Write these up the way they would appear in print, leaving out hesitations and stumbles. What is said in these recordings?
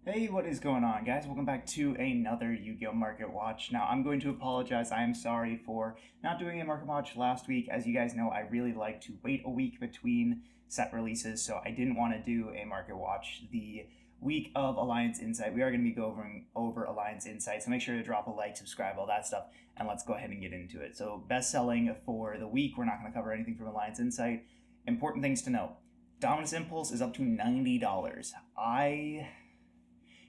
Hey, what is going on, guys? Welcome back to another Yu-Gi-Oh! Market Watch. Now, I'm going to apologize. I am sorry for not doing a Market Watch last week. As you guys know, I really like to wait a week between set releases, so I didn't want to do a Market Watch the week of Alliance Insight. We are going to be going over Alliance Insight, so make sure to drop a like, subscribe, all that stuff, and let's go ahead and get into it. So, best selling for the week, we're not going to cover anything from Alliance Insight. Important things to note. Dominus Impulse is up to $90. I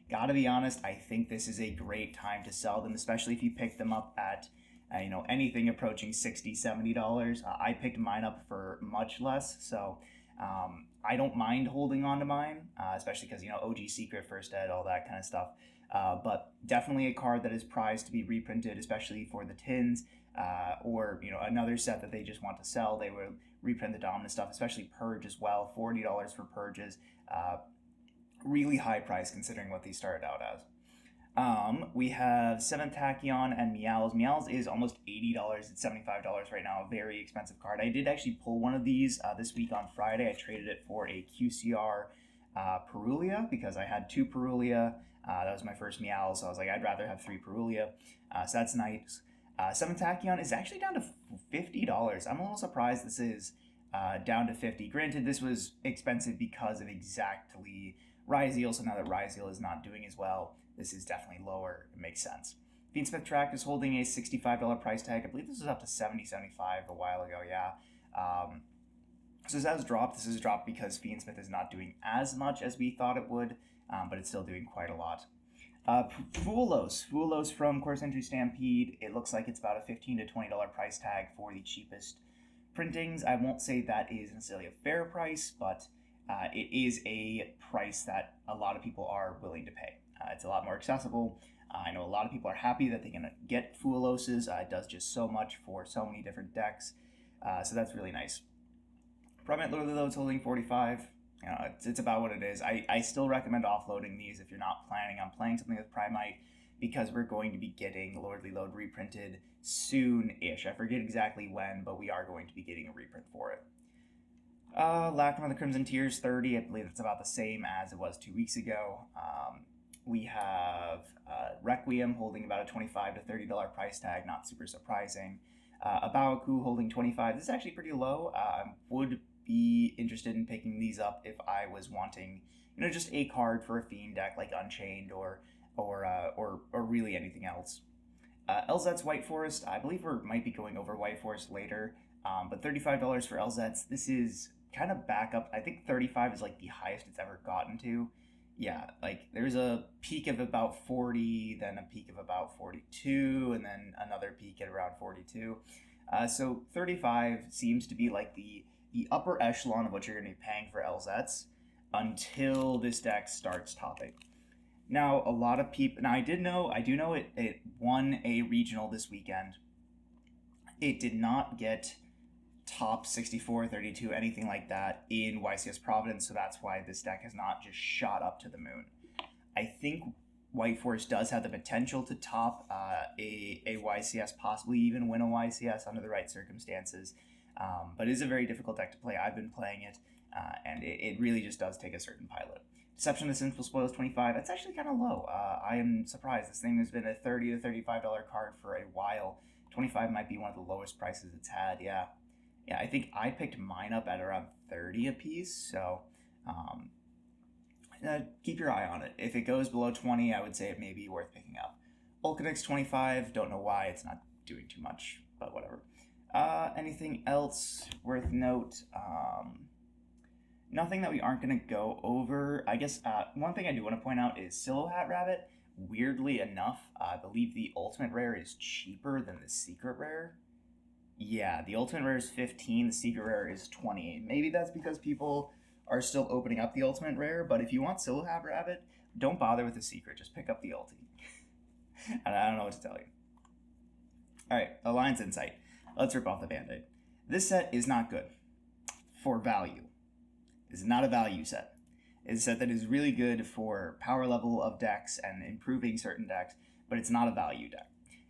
gotta be honest, I think this is a great time to sell them, especially if you pick them up at anything approaching $60, $70. I picked mine up for much less, so I don't mind holding on to mine, especially because OG Secret, First Ed, all that kind of stuff. But definitely a card that is prized to be reprinted, especially for the tins, or another set that they just want to sell. They will reprint the dominant stuff, especially Purge as well. $40 for Purges. Really high price considering what these started out as. We have 7th Tachyon and Meows. Meows is almost $80. It's $75 right now. A very expensive card. I did actually pull one of these this week on Friday. I traded it for a QCR Perulia because I had 2 Perulia. That was my first Meow, so I was like, I'd rather have 3 Perulia. So that's nice. 7th Tachyon is actually down to $50. I'm a little surprised this is down to 50. Granted, this was expensive because of exactly Ryzeal, so now that Ryzeal is not doing as well, this is definitely lower. It makes sense. Fiendsmith Track is holding a $65 price tag. I believe this was up to $70, $75 a while ago, yeah. So this has dropped. This has dropped because Fiendsmith is not doing as much as we thought it would, but it's still doing quite a lot. Fuelos from Course Entry Stampede. It looks like it's about a $15 to $20 price tag for the cheapest printings. I won't say that is necessarily a fair price, but it is a price that a lot of people are willing to pay. It's a lot more accessible. I know a lot of people are happy that they can get Fueloses. It does just so much for so many different decks. So that's really nice. Prominent Lordly Load's holding 45. It's about what it is. I still recommend offloading these if you're not planning on playing something with Primite, because we're going to be getting Lordly Load reprinted soon-ish. I forget exactly when, but we are going to be getting a reprint for it. Lacrim of the Crimson Tears, 30. I believe it's about the same as it was 2 weeks ago. We have Requiem holding about a $25 to $30 price tag, not super surprising. Abaoku holding 25. This is actually pretty low. Would be interested in picking these up if I was wanting, just a card for a Fiend deck like Unchained or really anything else. LZ's White Forest, I believe we might be going over White Forest later, but $35 for LZ's. This is kind of back up. I think 35 is like the highest it's ever gotten to. Yeah, like there's a peak of about 40, then a peak of about 42, and then another peak at around 42. So 35 seems to be like the upper echelon of what you're going to be paying for LZ's until this deck starts topping. Now, a lot of people. Now, I do know it won a regional this weekend. It did not get top 64, 32, anything like that in YCS Providence, so that's why this deck has not just shot up to the moon. I think White Forest does have the potential to top a YCS, possibly even win a YCS under the right circumstances, but it is a very difficult deck to play. I've been playing it, and it really just does take a certain pilot. Deception of the Sinful Spoils, 25. That's actually kind of low. I am surprised. This thing has been a $30 to $35 card for a while. 25 might be one of the lowest prices it's had. Yeah, I think I picked mine up at around 30 a piece. So keep your eye on it. If it goes below 20, I would say it may be worth picking up. Ulcanix 25. Don't know why it's not doing too much, but whatever. Anything else worth note? Nothing that we aren't going to go over. I guess one thing I do want to point out is Silhouette Rabbit. Weirdly enough, I believe the Ultimate Rare is cheaper than the Secret Rare. Yeah, the Ultimate Rare is 15, the Secret Rare is 20. Maybe that's because people are still opening up the Ultimate Rare, but if you want Silhouette Rabbit, don't bother with the Secret. Just pick up the Ulti. And I don't know what to tell you. Alright, Alliance Insight. Let's rip off the Band-Aid. This set is not good for value. It's not a value set. It's a set that is really good for power level of decks and improving certain decks, but it's not a value deck.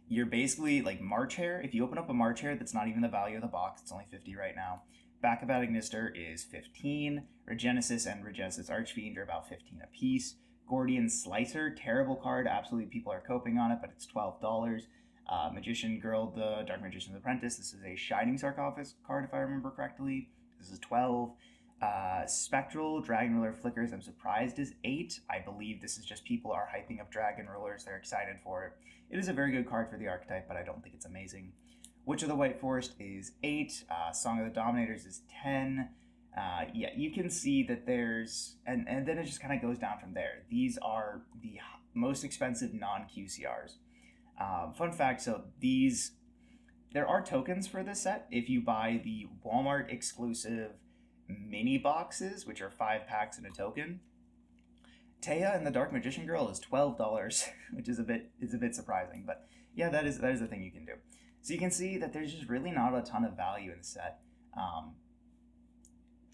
You're basically like March Hare. If you open up a March Hare that's not even the value of the box, it's only 50 right now. Backup Ignister is 15. Regenesis and Regenesis Archfiend are about 15 apiece. Gordian Slicer, terrible card. Absolutely, people are coping on it, but it's $12. Magician Girl, the Dark Magician's Apprentice. This is a Shining Sarcophagus card, if I remember correctly. This is 12. Spectral Dragon Ruler Flickers, I'm surprised, is 8. I believe this is just people are hyping up Dragon Rulers. They're excited for it. It is a very good card for the archetype, but I don't think it's amazing. Witch of the White Forest is 8. Song of the Dominators is 10. Yeah, you can see that there's... And then it just kind of goes down from there. These are the most expensive non-QCRs. Fun fact, so there are tokens for this set if you buy the Walmart exclusive mini boxes, which are 5 packs and a token. Taya and the Dark Magician Girl is $12, which is a bit surprising, but yeah, that is the thing you can do. So you can see that there's just really not a ton of value in the set.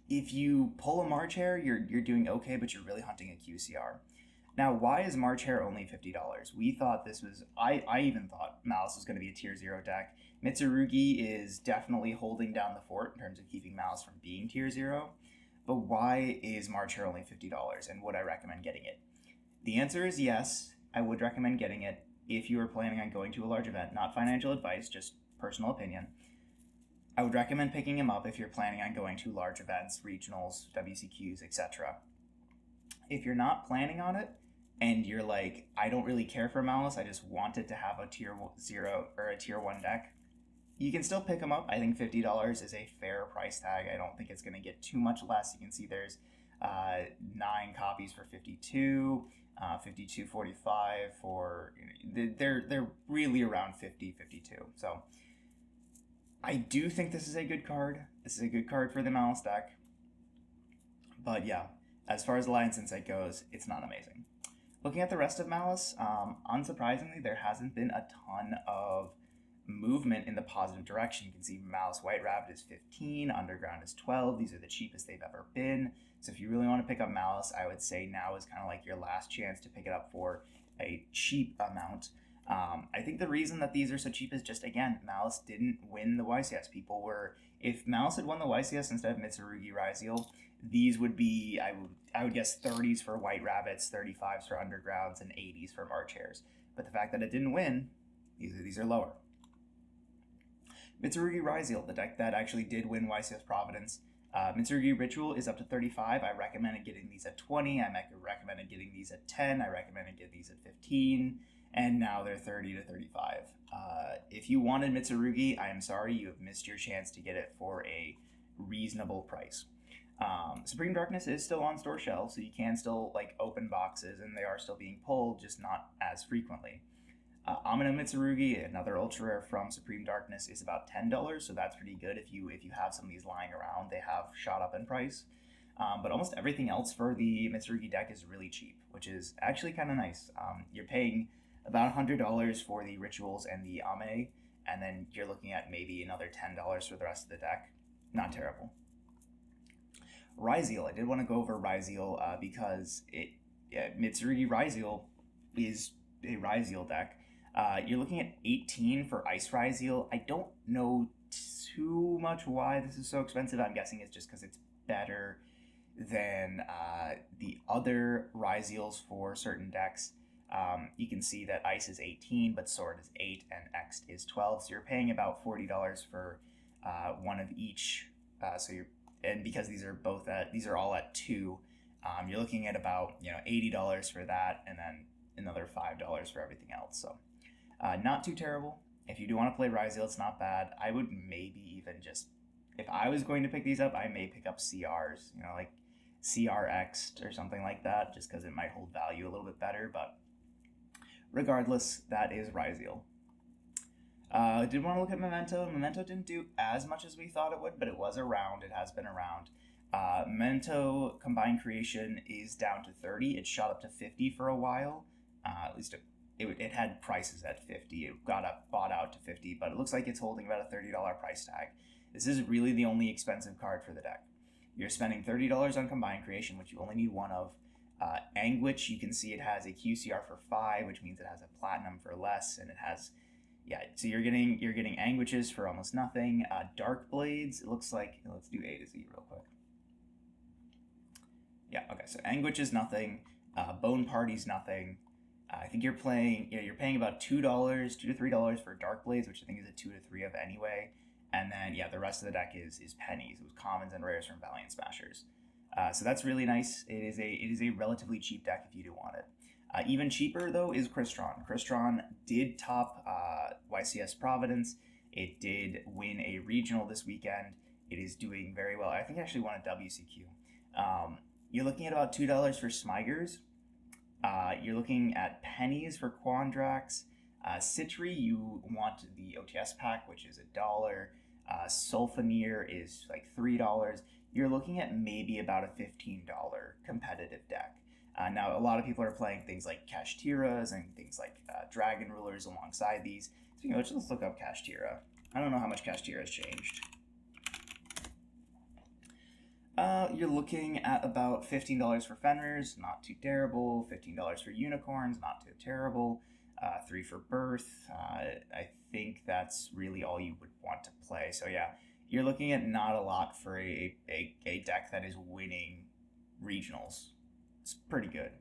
If you pull a March Hare, you're doing okay, but you're really hunting a QCR. Now, why is March Hare only $50? We thought this was... I even thought Malice was going to be a tier 0 deck. Mitsurugi is definitely holding down the fort in terms of keeping Malice from being tier 0. But why is March Hare only $50, and would I recommend getting it? The answer is yes, I would recommend getting it if you are planning on going to a large event. Not financial advice, just personal opinion. I would recommend picking him up if you're planning on going to large events, regionals, WCQs, etc. If you're not planning on it, and you're like, I don't really care for Malice, I just wanted to have a tier 0 or a tier 1 deck, you can still pick them up. I think $50 is a fair price tag. I don't think it's going to get too much less. You can see there's 9 copies for 52, 52.45 for, they're really around 50, 52. So I do think this is a good card. This is a good card for the Malice deck. But yeah, as far as Alliance Insight goes, it's not amazing. Looking at the rest of Malice, unsurprisingly, there hasn't been a ton of movement in the positive direction. You can see Malice White Rabbit is 15, Underground is 12. These are the cheapest they've ever been. So if you really want to pick up Malice, I would say now is kind of like your last chance to pick it up for a cheap amount. I think the reason that these are so cheap is just, again, Malice didn't win the YCS. If Malice had won the YCS instead of Mitsurugi Ryziel, these would be, I would guess 30s for White Rabbits, 35s for Undergrounds, and 80s for March Hares. But the fact that it didn't win, these are lower. Mitsurugi Ryziel, the deck that actually did win YCS Providence. Mitsurugi Ritual is up to 35. I recommended getting these at 20. I recommended getting these at 10. I recommended getting these at 15. And now they're 30 to 35. If you wanted Mitsurugi, I am sorry, you have missed your chance to get it for a reasonable price. Supreme Darkness is still on store shelves, so you can still open boxes, and they are still being pulled, just not as frequently. Amino Mitsurugi, another ultra rare from Supreme Darkness, is about $10, so that's pretty good. If you have some of these lying around, they have shot up in price. But almost everything else for the Mitsurugi deck is really cheap, which is actually kind of nice. You're paying about $100 for the Rituals and the Amine, and then you're looking at maybe another $10 for the rest of the deck. Not terrible. Ryziel, I did want to go over Ryziel because Mitsurugi Ryziel is a Ryziel deck. You're looking at 18 for Ice Ryziel. I don't know too much why this is so expensive. I'm guessing it's just because it's better than the other Ryziels for certain decks. You can see that Ice is 18, but Sword is 8, and X is 12. So you're paying about $40 for one of each. And because these are all at 2, you're looking at about $80 for that, and then another $5 for everything else. So not too terrible. If you do want to play Ryziel, it's not bad. I would maybe even just, if I was going to pick these up, I may pick up CRs, like CRX or something like that, just because it might hold value a little bit better. But regardless, that is Ryziel. Did want to look at Memento. Memento didn't do as much as we thought it would, but it was around. It has been around. Memento Combined Creation is down to 30. It shot up to 50 for a while. At least it had prices at 50. It got bought out to 50, but it looks like it's holding about a $30 price tag. This is really the only expensive card for the deck. You're spending $30 on Combined Creation, which you only need one of. Anguish, you can see it has a QCR for 5, which means it has a Platinum for less, and it has... so you're getting Anguishes for almost nothing. Dark Blades, it looks like... Let's do A to Z real quick. Yeah, okay, so Anguish is nothing. Bone Party's nothing. I think you're playing, you're paying about $2, $2 to $3 for Dark Blades, which I think is a 2 to 3 of anyway. And then the rest of the deck is pennies with commons and rares from Valiant Smashers. So that's really nice. It is a relatively cheap deck if you do want it. Even cheaper though is Crystron. Crystron did top YCS Providence. It did win a regional this weekend. It is doing very well. I think it actually won a WCQ. You're looking at about $2 for Smigers. You're looking at pennies for Quandrax. Citri, you want the OTS pack, which is $1. Sulfaneer is like $3. You're looking at maybe about a $15 competitive deck. Now, a lot of people are playing things like Kashtiras and things like Dragon Rulers alongside these. Speaking of which, let's look up Kashtira. I don't know how much Kashtira has changed. You're looking at about $15 for Fenris, not too terrible. $15 for Unicorns, not too terrible. 3 for Birth. I think that's really all you would want to play. So yeah, you're looking at not a lot for a deck that is winning regionals. It's pretty good.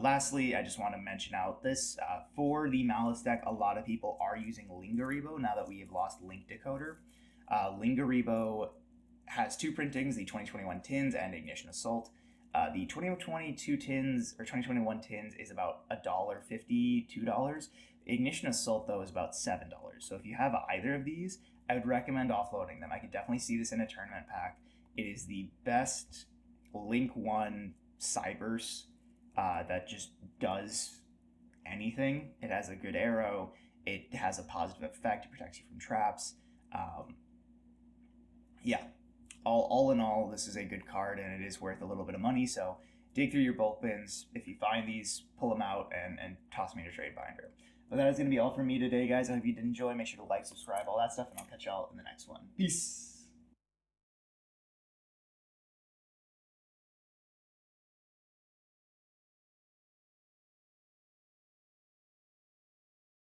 Lastly, I just want to mention out this for the Malice deck. A lot of people are using Lingaribo now that we have lost Link Decoder. Lingaribo has 2 printings: the 2021 Tins and Ignition Assault. The 2022 Tins or 2021 Tins is about $1.50, $2. Ignition Assault though is about $7. So if you have either of these, I would recommend offloading them. I could definitely see this in a tournament pack. It is the best Link 1 Cyberse that just does anything. It has a good arrow. It has a positive effect. It protects you from traps. Yeah, all in all, this is a good card and it is worth a little bit of money. So dig through your bulk bins. If you find these, pull them out and toss them in your trade binder. But that is going to be all from me today, guys. I hope you did enjoy. Make sure to like, subscribe, all that stuff, and I'll catch y'all in the next one. Peace.